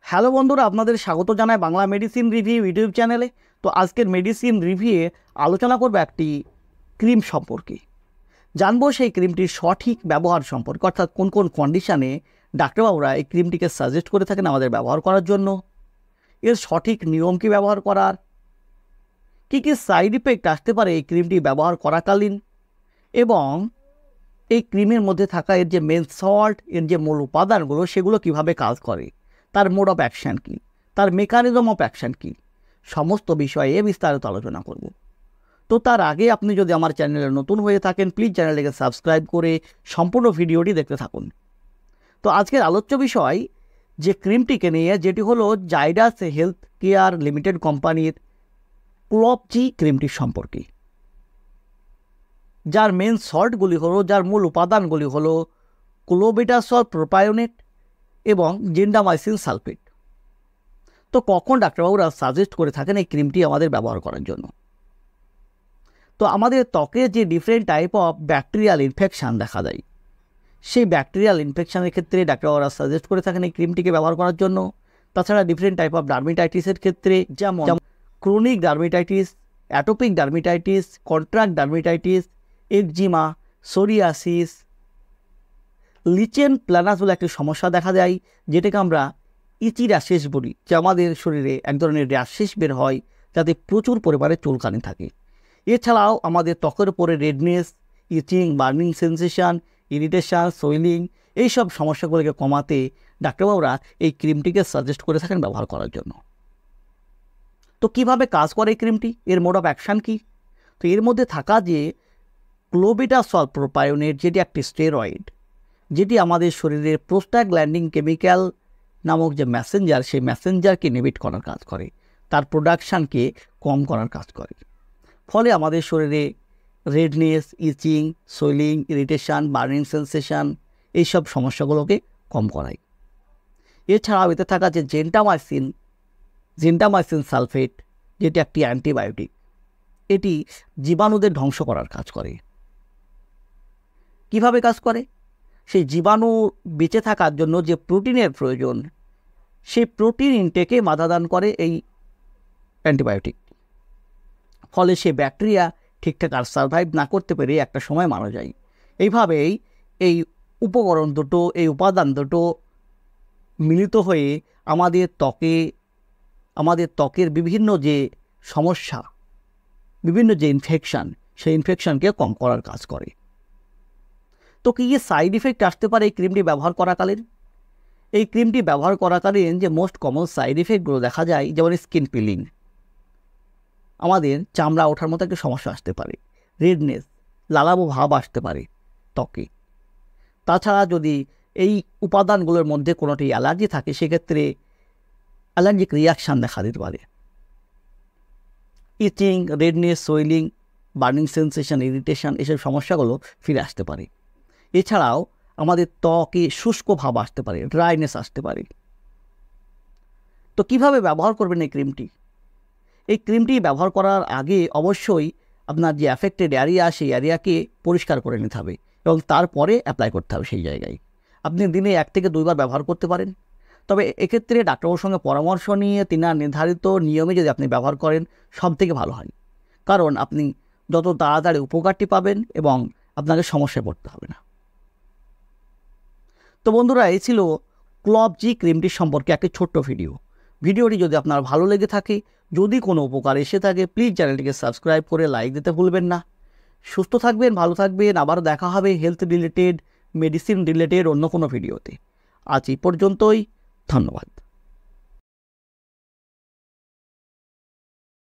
Hello বন্ধুরা, আপনাদের স্বাগত জানাই বাংলা মেডিসিন রিভিউ ইউটিউব চ্যানেলে। তো আজকের মেডিসিন রিভিউয়ে আলোচনা করব একটি ক্রিম সম্পর্কে। জানবো সেই ক্রিমটির সঠিক ব্যবহার সম্পর্কে, অর্থাৎ কোন কোন কন্ডিশানে ডাক্তারবাবুরা এই ক্রিমটিকে সাজেস্ট করে থাকেন আমাদের ব্যবহার করার জন্য, এর সঠিক নিয়ম কী ব্যবহার করার, কী কী সাইড ইফেক্ট আসতে পারে এই ক্রিমটি ব্যবহার করাকালীন, এবং এই ক্রিমের মধ্যে থাকা এর যে মেন সল্ট, এর যে মূল উপাদানগুলো সেগুলো কিভাবে কাজ করে, তার মোড অফ অ্যাকশান কী, তার মেকানিজম অফ অ্যাকশান কী, সমস্ত বিষয়ে বিস্তারিত আলোচনা করব। তো তার আগে আপনি যদি আমার চ্যানেলে নতুন হয়ে থাকেন, প্লিজ চ্যানেলটিকে সাবস্ক্রাইব করে সম্পূর্ণ ভিডিওটি দেখতে থাকুন। তো আজকের আলোচ্য বিষয় যে ক্রিমটিকে নিয়ে, যেটি হলো জাইডাস হেলথ কেয়ার লিমিটেড কোম্পানির ক্লবজি ক্রিমটি সম্পর্কে, যার মেন সল্টগুলি হলো, যার মূল উপাদানগুলি হলো ক্লোবেটাসল প্রোপায়োনেট এবং জেন্ডামাইসিন সালফেট। তো কখন ডাক্তারবাবুরা সাজেস্ট করে থাকেন এই ক্রিমটি আমাদের ব্যবহার করার জন্য? তো আমাদের ত্বকে যে different type of bacterial infection দেখা যায়, সেই ব্যাকটেরিয়াল ইনফেকশানের ক্ষেত্রে ডাক্তারবাবুরা সাজেস্ট করে থাকেন এই ক্রিমটিকে ব্যবহার করার জন্য। তাছাড়া ডিফারেন্ট টাইপ অফ ডার্মিটাইটিসের ক্ষেত্রে, যেমন chronic dermatitis, atopic dermatitis, contract dermatitis, eczema, psoriasis, lichen planus বলে একটি সমস্যা দেখা যায়, যেটাকে আমরা ইচি র্যাশেস বলি, যে আমাদের শরীরে এক ধরনের র্যাশেস বের হয় যাতে প্রচুর পরিমাণে চুলকানি থাকে। এছাড়াও আমাদের ত্বকের উপরে রেডনেস, ইচিং, বার্নিং সেন্সেশন, ইরিটেশন, সোয়েলিং, এইসব সমস্যাগুলোকে কমাতে ডাক্তারবাবুরা এই ক্রিমটিকে সাজেস্ট করে থাকেন ব্যবহার করার জন্য। তো কিভাবে কাজ করে এই ক্রিমটি, এর মোড অফ অ্যাকশান কী? তো এর মধ্যে থাকা যে ক্লোবেটাসল প্রোপায়োনেট, যেটি একটি স্টেরয়েড, যেটি আমাদের শরীরের প্রোস্টাগ্ল্যান্ডিন কেমিক্যাল নামক যে মেসেঞ্জার, সেই মেসেঞ্জারকে ইনহিবিট করার কাজ করে, তার প্রোডাকশানকে কম করার কাজ করে। ফলে আমাদের শরীরে রেডনেস, ইচিং, সোয়েলিং, ইরিটেশন, বার্নিং সেন্সেশন, এইসব সমস্যাগুলোকে কম করায়। এছাড়াও এতে থাকা যে জেন্টামাইসিন সালফেট, যেটি একটি অ্যান্টিবায়োটিক, এটি জীবাণুদের ধ্বংস করার কাজ করে। কিভাবে কাজ করে? সেই জীবাণু বেঁচে থাকার জন্য যে প্রোটিনের প্রয়োজন, সেই প্রোটিন ইনটেকে বাধা দান করে এই অ্যান্টিবায়োটিক। ফলে সে ব্যাকটেরিয়া ঠিকঠাক আর সার্ভাইভ না করতে পেরে একটা সময় মারা যায়। এইভাবেই এই উপকরণ দুটো, এই উপাদান দুটো মিলিত হয়ে আমাদের ত্বকের বিভিন্ন যে সমস্যা, বিভিন্ন যে ইনফেকশান, সেই ইনফেকশানকে কম করার কাজ করে। তো কী কী সাইড ইফেক্ট আসতে পারে এই ক্রিমটি ব্যবহার করাকালীন? এই ক্রিমটি ব্যবহার করাকালীন যে মোস্ট কমন সাইড ইফেক্টগুলো দেখা যায়, যেমন স্কিন পিলিং, আমাদের চামড়া ওঠার মতো একটা সমস্যা আসতে পারে, রেডনেস, লালাবো ভাব আসতে পারে ত্বকে। তাছাড়া যদি এই উপাদানগুলোর মধ্যে কোনোটি অ্যালার্জি থাকে, সেক্ষেত্রে অ্যালার্জিক রিয়াকশান দেখা দিতে পারে। Itching, redness, swelling, burning sensation, irritation, এসব সমস্যাগুলো ফিরে আসতে পারে। এছাড়াও আমাদের ত্বকে শুষ্ক ভাব আসতে পারে, ড্রাইনেস আসতে পারে। তো কিভাবে ব্যবহার করবেন এই ক্রিমটি? এই ক্রিমটি ব্যবহার করার আগে অবশ্যই আপনার যে অ্যাফেক্টেড এরিয়া, সেই এরিয়াকে পরিষ্কার করে নিতে হবে এবং তারপরে অ্যাপ্লাই করতে হবে সেই জায়গায়। আপনি দিনে 1 থেকে 2 বার ব্যবহার করতে পারেন, তবে এক্ষেত্রে ডাক্তারবাবুর সঙ্গে পরামর্শ নিয়ে তিনার নির্ধারিত নিয়মে যদি আপনি ব্যবহার করেন, সব থেকে ভালো হয়। কারণ আপনি যত তাড়াতাড়ি উপকারটি পাবেন এবং আপনাকে সমস্যায় পড়তে হবে না। তো বন্ধুরা, এই ছিল ক্লবজি ক্রিমটির সম্পর্কে একটি ছোট্ট ভিডিওটি যদি আপনার ভালো লেগে থাকে, যদি কোনো উপকার এসে থাকে, প্লিজ চ্যানেলটিকে সাবস্ক্রাইব করে লাইক দিতে ভুলবেন না। সুস্থ থাকবেন, ভালো থাকবেন, আবার দেখা হবে হেলথ রিলেটেড, মেডিসিন রিলেটেড অন্য কোনো ভিডিওতে। আজ এই পর্যন্তই, ধন্যবাদ।